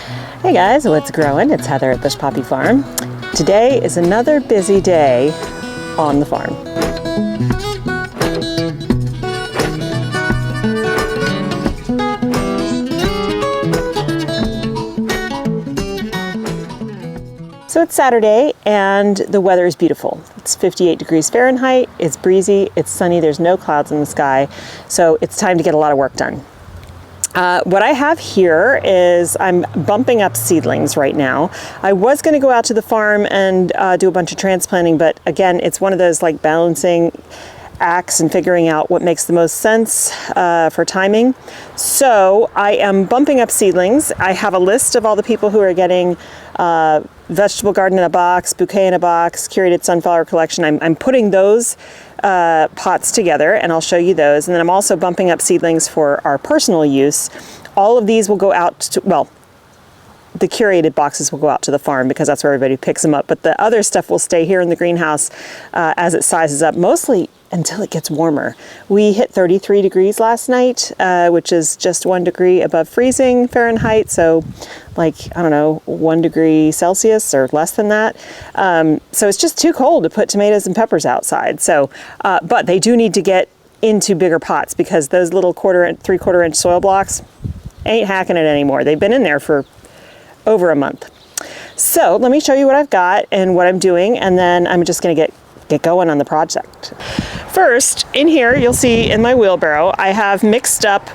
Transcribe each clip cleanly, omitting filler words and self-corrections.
Hey guys, what's growing? It's Heather at Bush Poppy Farm. Today is another busy day on the farm. So it's Saturday and the weather is beautiful. It's 58 degrees Fahrenheit, it's breezy, it's sunny, there's no clouds in the sky, so it's time to get a lot of work done. What I have here is I'm bumping up seedlings right now. I was going to go out to the farm and do a bunch of transplanting, but again, it's one of those like balancing acts and figuring out what makes the most sense for timing. So I am bumping up seedlings. I have a list of all the people who are getting vegetable garden in a box, bouquet in a box, curated sunflower collection. I'm putting those pots together and I'll show you those. And then I'm also bumping up seedlings for our personal use. All of these will go out to, well, the curated boxes will go out to the farm because that's where everybody picks them up. But the other stuff will stay here in the greenhouse as it sizes up, mostly until it gets warmer. We hit 33 degrees last night, which is just 1 degree above freezing Fahrenheit. So like, I don't know, 1 degree Celsius or less than that. So it's just too cold to put tomatoes and peppers outside. So, but they do need to get into bigger pots because those little 3/4 inch soil blocks ain't hacking it anymore. They've been in there for over a month. So let me show you what I've got and what I'm doing, and then I'm just gonna get going on the project. First, in here, you'll see in my wheelbarrow, I have mixed up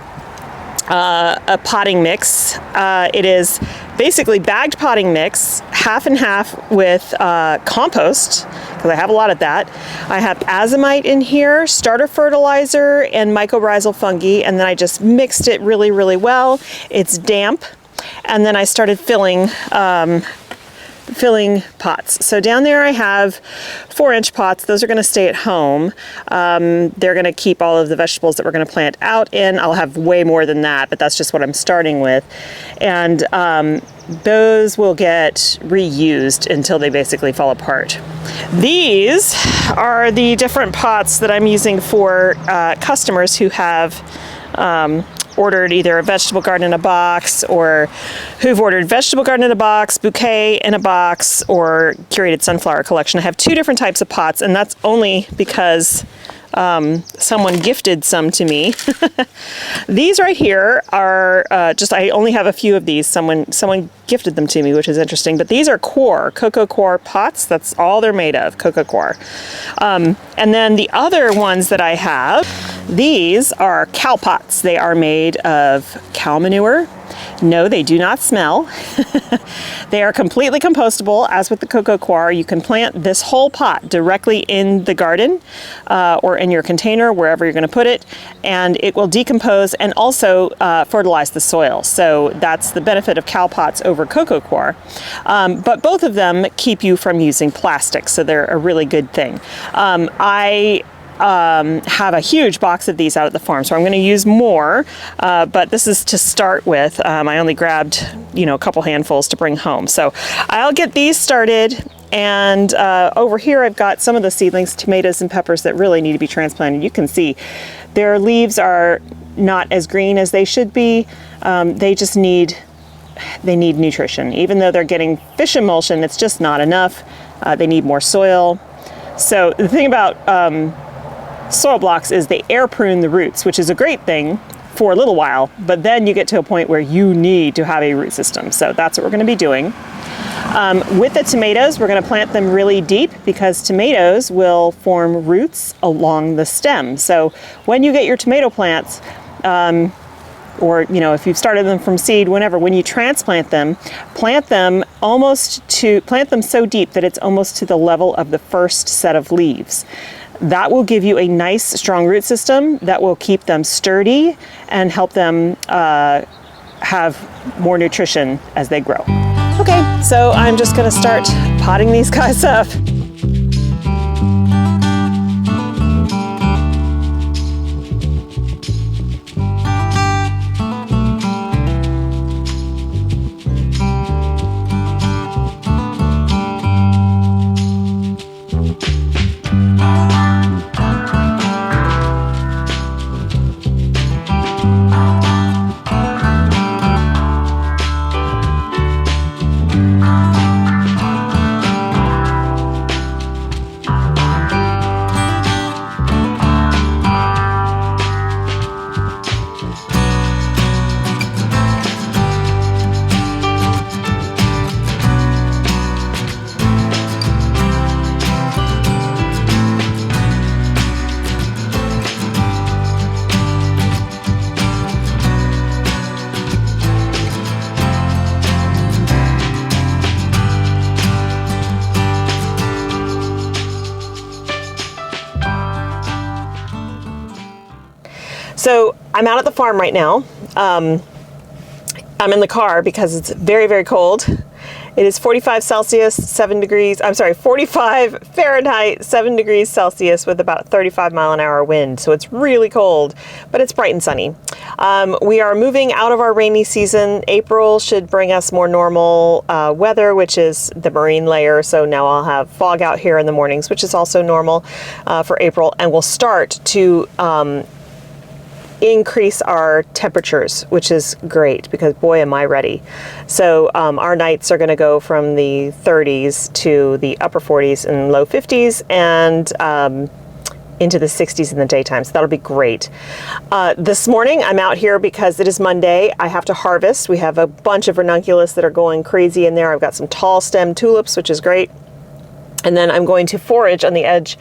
a potting mix. It is basically bagged potting mix, half and half with compost, because I have a lot of that. I have azomite in here, starter fertilizer, and mycorrhizal fungi, and then I just mixed it really, really well. It's damp, and then I started filling pots. So down there I have 4-inch pots. Those are going to stay at home. They're going to keep all of the vegetables that we're going to plant out in. I'll have way more than that, but that's just what I'm starting with. And those will get reused until they basically fall apart. These are the different pots that I'm using for customers who have ordered either a vegetable garden in a box, or who've ordered vegetable garden in a box, bouquet in a box, or curated sunflower collection. I have 2 different types of pots, and that's only because someone gifted some to me. These right here are I only have a few of these. Someone gifted them to me, which is interesting. But these are cocoa coir pots. That's all they're made of, cocoa coir. And then the other ones that I have, these are cow pots. They are made of cow manure. No, they do not smell. They are completely compostable. As with the cocoa coir, you can plant this whole pot directly in the garden or in your container, wherever you're going to put it, and it will decompose and also fertilize the soil. So that's the benefit of cow pots over cocoa coir. But both of them keep you from using plastic, so they're a really good thing. I have a huge box of these out at the farm, so I'm going to use more, but this is to start with. I only grabbed, a couple handfuls to bring home. So I'll get these started, and over here I've got some of the seedlings, tomatoes and peppers that really need to be transplanted. You can see their leaves are not as green as they should be. They just need nutrition. Even though they're getting fish emulsion, it's just not enough. They need more soil. So the thing about soil blocks is they air prune the roots, which is a great thing for a little while, but then you get to a point where you need to have a root system. So that's what we're going to be doing. With the tomatoes, we're going to plant them really deep because tomatoes will form roots along the stem. So when you get your tomato plants, or if you've started them from seed, when you transplant them, plant them so deep that it's almost to the level of the first set of leaves. That will give you a nice, strong root system that will keep them sturdy and help them have more nutrition as they grow. Okay, so I'm just going to start potting these guys up. So I'm out at the farm right now. I'm in the car because it's very, very cold. It is 45 Celsius, 7 degrees, I'm sorry, 45 Fahrenheit, 7 degrees Celsius with about 35-mile-an-hour wind. So it's really cold, but it's bright and sunny. We are moving out of our rainy season. April should bring us more normal weather, which is the marine layer. So now I'll have fog out here in the mornings, which is also normal for April. And we'll start to increase our temperatures, which is great because boy am I ready. So our nights are going to go from the 30s to the upper 40s and low 50s and into the 60s in the daytime. So that'll be great. This morning I'm out here because it is Monday. I have to harvest. We have a bunch of ranunculus that are going crazy in there. I've got some tall stem tulips, which is great. And then I'm going to forage on the edge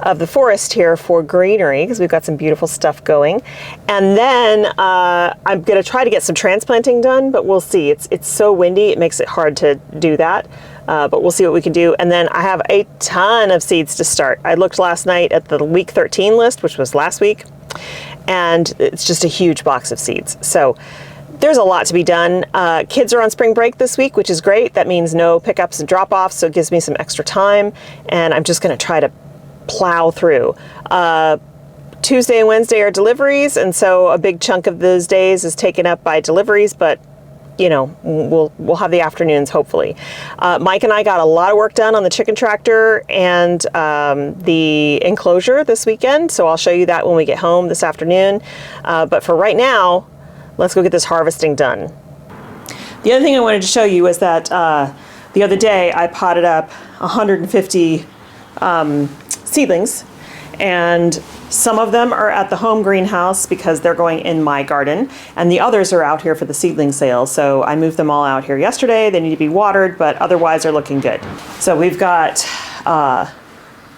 of the forest here for greenery because we've got some beautiful stuff going. And then I'm going to try to get some transplanting done, but we'll see. It's so windy, it makes it hard to do that. But we'll see what we can do. And then I have a ton of seeds to start. I looked last night at the week 13 list, which was last week, and it's just a huge box of seeds. So there's a lot to be done. Kids are on spring break this week, which is great. That means no pickups and drop-offs, so it gives me some extra time, and I'm just going to try to plow through. Tuesday and Wednesday are deliveries, and so a big chunk of those days is taken up by deliveries, but you know, we'll have the afternoons hopefully. Mike and I got a lot of work done on the chicken tractor and the enclosure this weekend, so I'll show you that when we get home this afternoon. But for right now, let's go get this harvesting done. The other thing I wanted to show you is that the other day I potted up 150 seedlings, and some of them are at the home greenhouse because they're going in my garden, and the others are out here for the seedling sale. So I moved them all out here yesterday. They need to be watered, but otherwise they're looking good. So we've got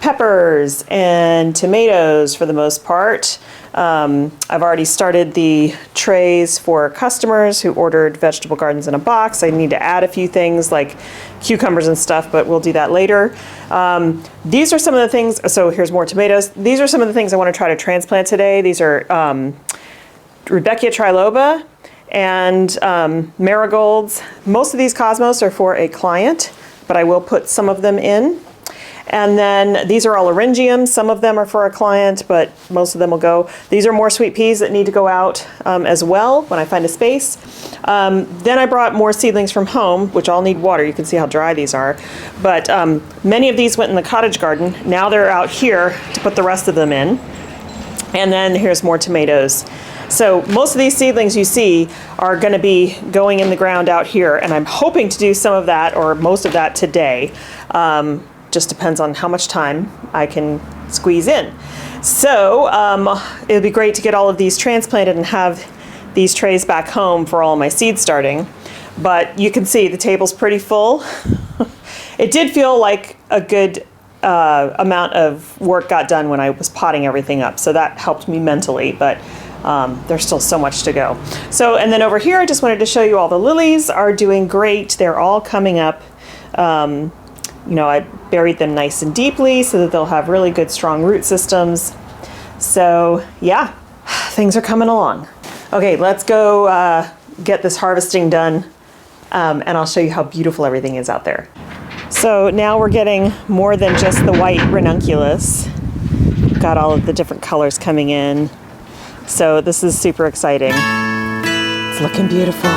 peppers and tomatoes for the most part. I've already started the trays for customers who ordered vegetable gardens in a box. I need to add a few things like cucumbers and stuff, but we'll do that later. These are some of the things, so here's more tomatoes. These are some of the things I want to try to transplant today. These are Rudbeckia triloba and marigolds. Most of these cosmos are for a client, but I will put some of them in. And then these are all laryngiums. Some of them are for a client, but most of them will go. These are more sweet peas that need to go out as well when I find a space. Then I brought more seedlings from home, which all need water. You can see how dry these are. But many of these went in the cottage garden. Now they're out here to put the rest of them in. And then here's more tomatoes. So most of these seedlings you see are going to be going in the ground out here, and I'm hoping to do some of that or most of that today. Just depends on how much time I can squeeze in. So it would be great to get all of these transplanted and have these trays back home for all of my seed starting. But you can see the table's pretty full. It did feel like a good amount of work got done when I was potting everything up, so that helped me mentally, but there's still so much to go. So, and then over here, I just wanted to show you all the lilies are doing great. They're all coming up. You know, I buried them nice and deeply so that they'll have really good, strong root systems. So yeah, things are coming along. Okay, let's go get this harvesting done, and I'll show you how beautiful everything is out there. So now we're getting more than just the white ranunculus. Got all of the different colors coming in. So this is super exciting. It's looking beautiful.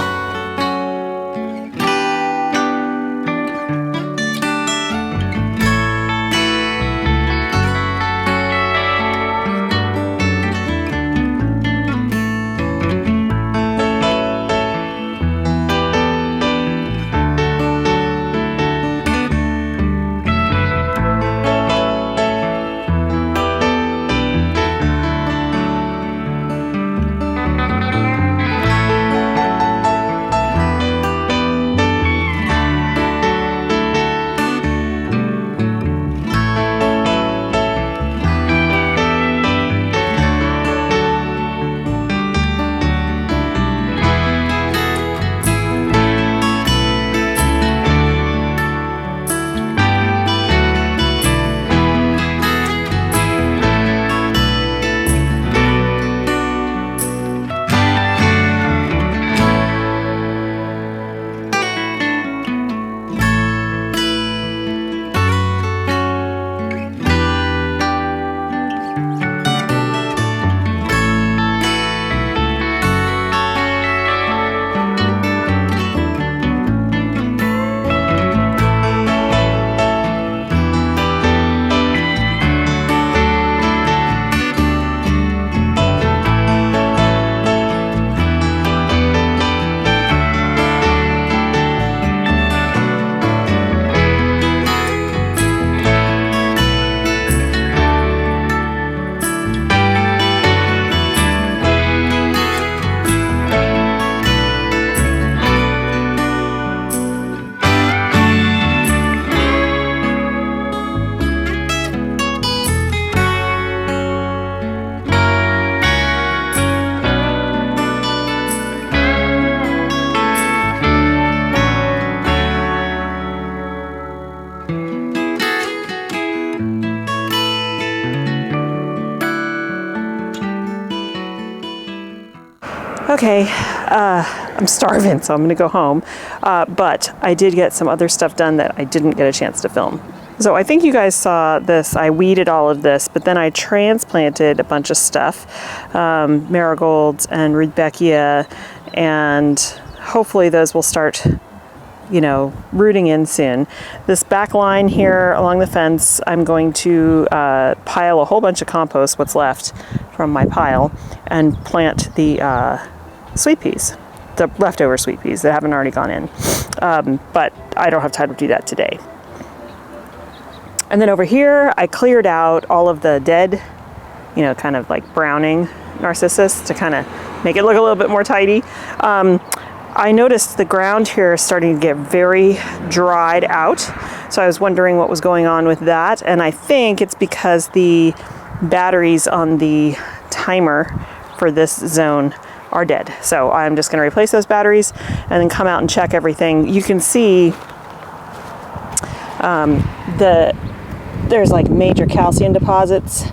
Okay, I'm starving, so I'm gonna go home. But I did get some other stuff done that I didn't get a chance to film. So I think you guys saw this. I weeded all of this, but then I transplanted a bunch of stuff, marigolds and rudbeckia, and hopefully those will start, you know, rooting in soon. This back line here along the fence, I'm going to pile a whole bunch of compost, what's left from my pile, and plant the sweet peas, the leftover sweet peas that haven't already gone in. But I don't have time to do that today. And then over here, I cleared out all of the dead, you know, kind of like browning narcissus to kind of make it look a little bit more tidy. I noticed the ground here is starting to get very dried out. So I was wondering what was going on with that. And I think it's because the batteries on the timer for this zone are dead. So I'm just gonna replace those batteries and then come out and check everything. You can see there's like major calcium deposits.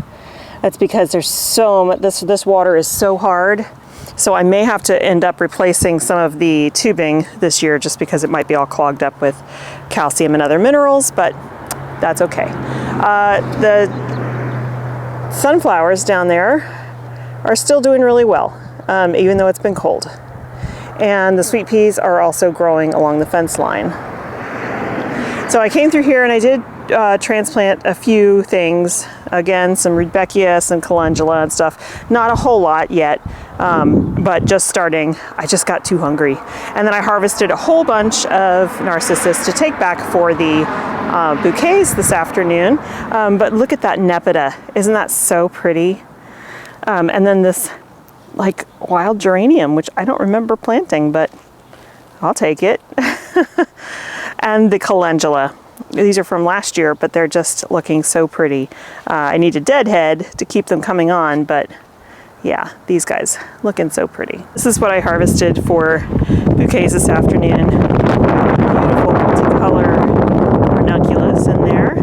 That's because there's so much, this water is so hard. So I may have to end up replacing some of the tubing this year just because it might be all clogged up with calcium and other minerals, but that's okay. The sunflowers down there are still doing really well, even though it's been cold. And the sweet peas are also growing along the fence line. So I came through here and I did transplant a few things. Again, some rudbeckia, some calendula and stuff. Not a whole lot yet, but just starting. I just got too hungry. And then I harvested a whole bunch of narcissus to take back for the bouquets this afternoon. But look at that nepeta. Isn't that so pretty? And then this like wild geranium, which I don't remember planting, but I'll take it. And the calendula. These are from last year, but they're just looking so pretty. I need a deadhead to keep them coming on, but yeah, these guys looking so pretty. This is what I harvested for bouquets this afternoon. Beautiful multicolor ranunculus in there.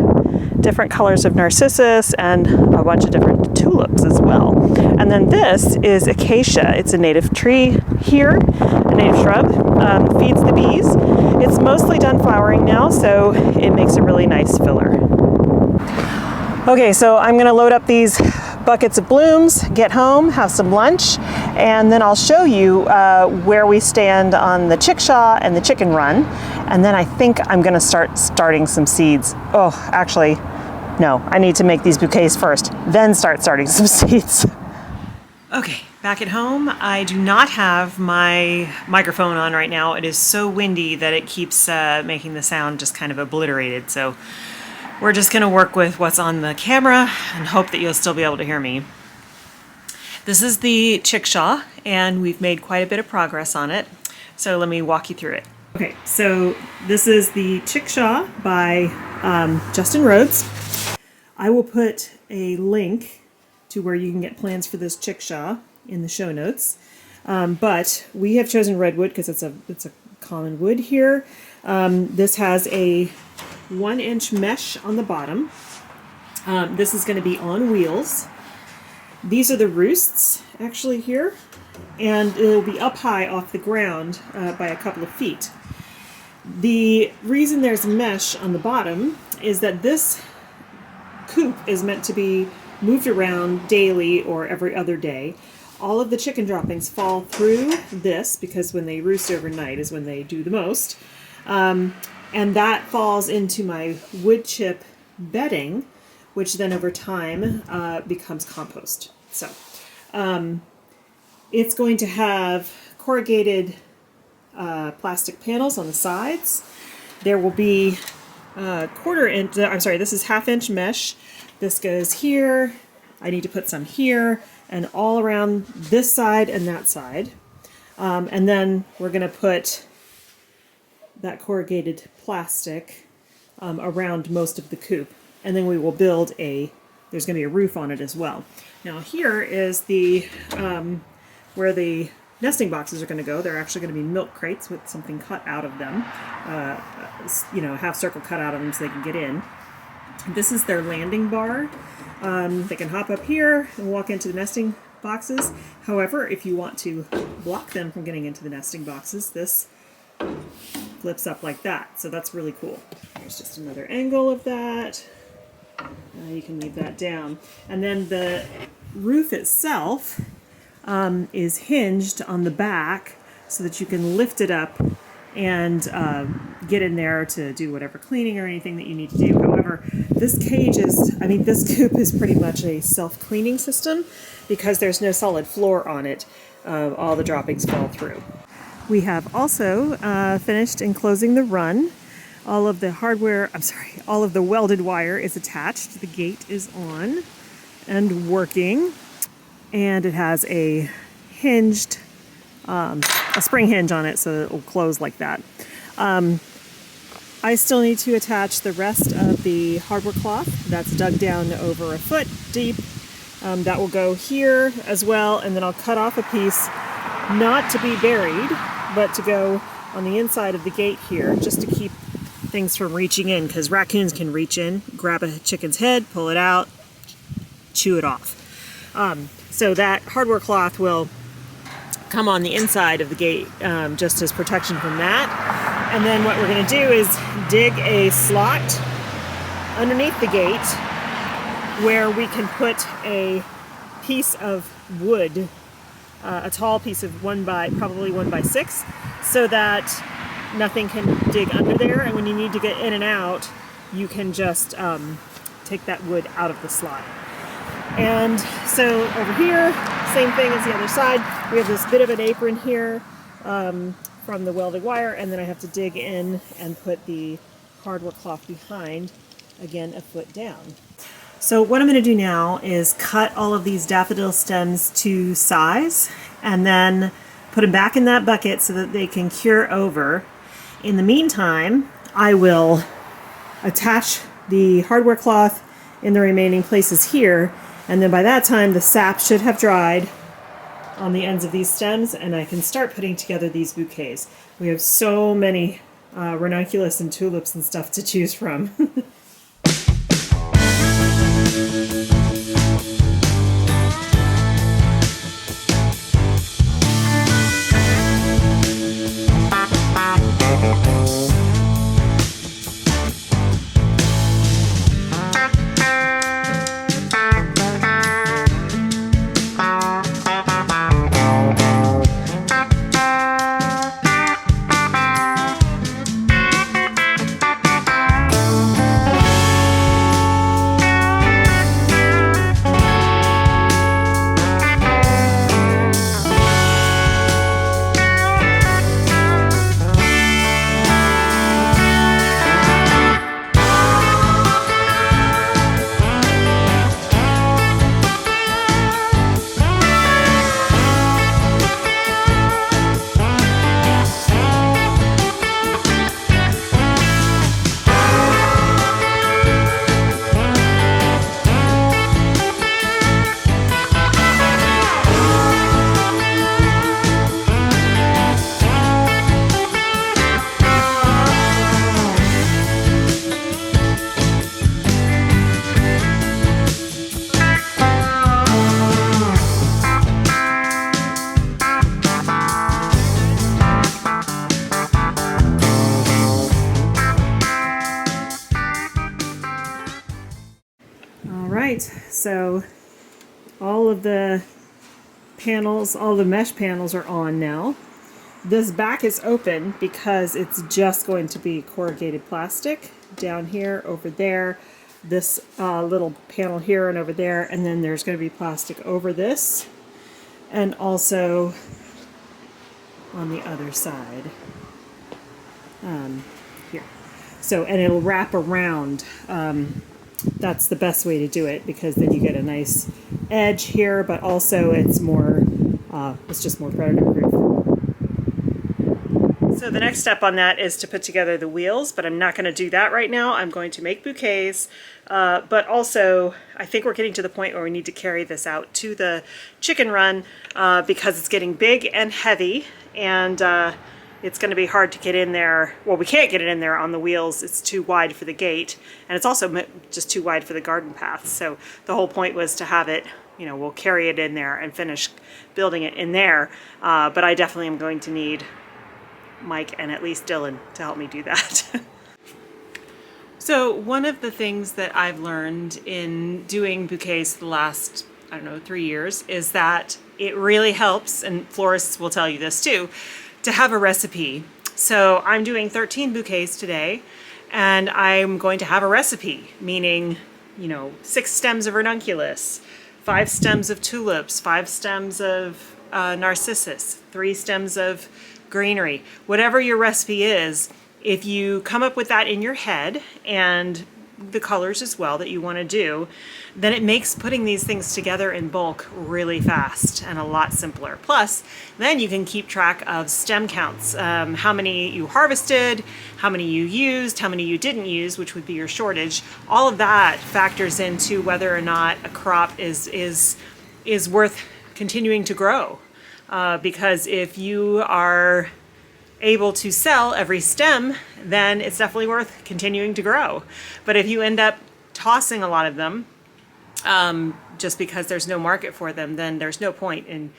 Different colors of narcissus and a bunch of different tulips as well. And then this is acacia. It's a native tree here, a native shrub, feeds the bees. It's mostly done flowering now, so it makes a really nice filler. Okay, so I'm gonna load up these buckets of blooms, get home, have some lunch, and then I'll show you where we stand on the chickshaw and the chicken run. And then I think I'm gonna starting some seeds. Oh, actually, no, I need to make these bouquets first, then starting some seeds. Okay, back at home. I do not have my microphone on right now. It is so windy that it keeps making the sound just kind of obliterated. So we're just gonna work with what's on the camera and hope that you'll still be able to hear me. This is the chickshaw, and we've made quite a bit of progress on it. So let me walk you through it. Okay, so this is the chickshaw by Justin Rhodes. I will put a link to where you can get plans for this chickshaw in the show notes. But we have chosen redwood because it's a common wood here. This has a 1-inch mesh on the bottom. This is going to be on wheels. These are the roosts actually here, and it'll be up high off the ground by a couple of feet. The reason there's mesh on the bottom is that this coop is meant to be moved around daily or every other day. All of the chicken droppings fall through this because when they roost overnight is when they do the most. And that falls into my wood chip bedding, which then over time becomes compost. So it's going to have corrugated plastic panels on the sides. There will be this is 1/2-inch mesh. This goes here. I need to put some here and all around this side and that side. And then we're going to put that corrugated plastic around most of the coop. And then we will build there's going to be a roof on it as well. Now here is the where the nesting boxes are going to go. They're actually going to be milk crates with something cut out of them, a half circle cut out of them so they can get in. This is their landing bar. They can hop up here and walk into the nesting boxes. However, if you want to block them from getting into the nesting boxes, this flips up like that. So that's really cool. There's just another angle of that. You can leave that down. And then the roof itself is hinged on the back so that you can lift it up and get in there to do whatever cleaning or anything that you need to do. However, this cage is, this coop is pretty much a self-cleaning system because there's no solid floor on it. All the droppings fall through. We have also finished enclosing the run. All of the all of the welded wire is attached. The gate is on and working. And it has a hinged, a spring hinge on it so that it will close like that. I still need to attach the rest of the hardware cloth. That's dug down over a foot deep. That will go here as well, and then I'll cut off a piece, not to be buried, but to go on the inside of the gate here, just to keep things from reaching in, because raccoons can reach in, grab a chicken's head, pull it out, chew it off. So that hardware cloth will come on the inside of the gate just as protection from that. And then what we're going to do is dig a slot underneath the gate where we can put a piece of wood, a tall piece of probably 1 by 6, so that nothing can dig under there. And when you need to get in and out, you can just take that wood out of the slot. And so over here, same thing as the other side. We have this bit of an apron here from the welded wire, and then I have to dig in and put the hardware cloth behind, again, a foot down. So what I'm going to do now is cut all of these daffodil stems to size and then put them back in that bucket so that they can cure over. In the meantime, I will attach the hardware cloth in the remaining places here, and then by that time the sap should have dried on the ends of these stems, and I can start putting together these bouquets. We have so many ranunculus and tulips and stuff to choose from. So all of the panels, all the mesh panels are on now. This back is open because it's just going to be corrugated plastic down here, over there, this little panel here and over there, and then there's going to be plastic over this and also on the other side here. So, and it'll wrap around. That's the best way to do it, because then you get a nice edge here, but also it's more, it's just more predator proof. So the next step on that is to put together the wheels, but I'm not going to do that right now. I'm going to make bouquets, but also I think we're getting to the point where we need to carry this out to the chicken run because it's getting big and heavy, and it's going to be hard to get in there. Well, we can't get it in there on the wheels. It's too wide for the gate, and it's also just too wide for the garden path. So the whole point was to have it we'll carry it in there and finish building it in there. But I definitely am going to need Mike and at least Dylan to help me do that. So one of the things that I've learned in doing bouquets the last, I don't know, 3 years is that it really helps, and florists will tell you this too, to have a recipe. So I'm doing 13 bouquets today, and I'm going to have a recipe, meaning, 6 stems of ranunculus, 5 stems of tulips, 5 stems of narcissus, 3 stems of greenery. Whatever your recipe is, if you come up with that in your head and the colors as well that you want to do, then it makes putting these things together in bulk really fast and a lot simpler. Plus, then you can keep track of stem counts, how many you harvested, how many you used, how many you didn't use, which would be your shortage. All of that factors into whether or not a crop is worth continuing to grow. Because if you are able to sell every stem, then it's definitely worth continuing to grow. But if you end up tossing a lot of them, just because there's no market for them, then there's no point in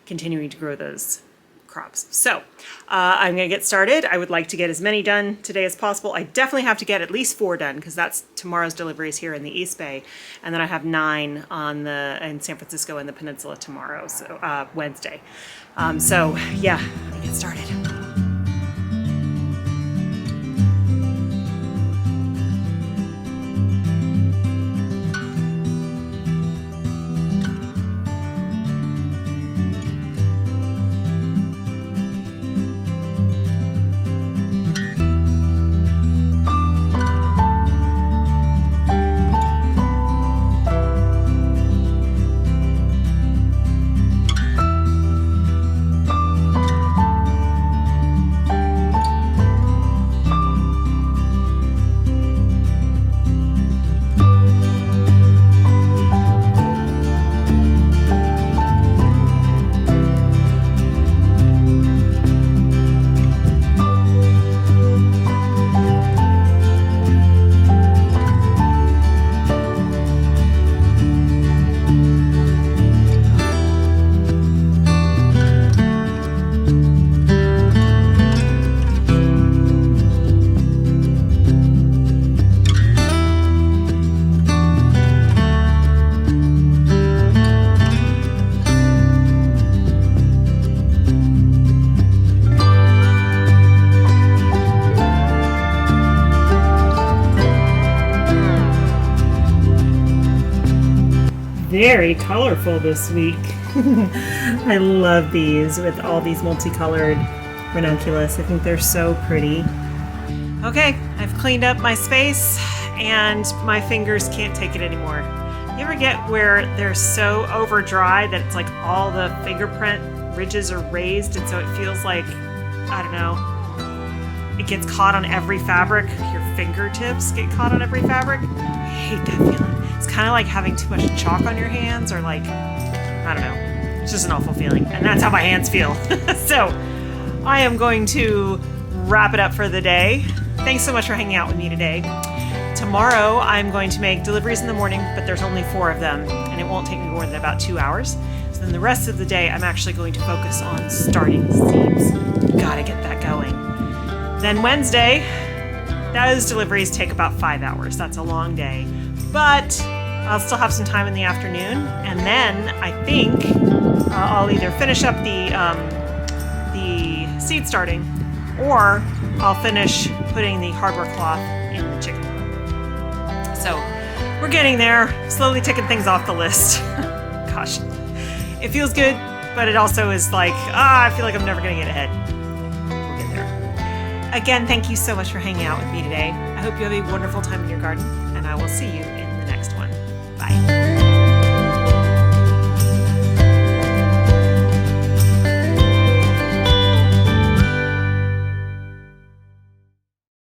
continuing to grow those crops. So I'm going to get started. I would like to get as many done today as possible. I definitely have to get at least 4 done because that's tomorrow's deliveries here in the East Bay, and then I have 9 in San Francisco and the Peninsula tomorrow, so Wednesday. So yeah, let me get started. Very colorful this week. I love these with all these multicolored ranunculus. I think they're so pretty. Okay, I've cleaned up my space and my fingers can't take it anymore. You ever get where they're so over dry that it's like all the fingerprint ridges are raised, and so it feels like, I don't know, it gets caught on every fabric. Your fingertips get caught on every fabric. I hate that feeling. It's kind of like having too much chalk on your hands, or like, I don't know. It's just an awful feeling, and that's how my hands feel. So I am going to wrap it up for the day. Thanks so much for hanging out with me today. Tomorrow I'm going to make deliveries in the morning, but there's only 4 of them, and it won't take me more than about 2 hours. So then the rest of the day I'm actually going to focus on starting seeds. Gotta get that going. Then Wednesday, those deliveries take about 5 hours. That's a long day. But I'll still have some time in the afternoon, and then I think I'll either finish up the seed starting, or I'll finish putting the hardware cloth in the chicken coop. So we're getting there, slowly ticking things off the list. Gosh, it feels good, but it also is like, I feel like I'm never gonna get ahead. We'll get there. Again, thank you so much for hanging out with me today. I hope you have a wonderful time in your garden, and I will see you in the next one.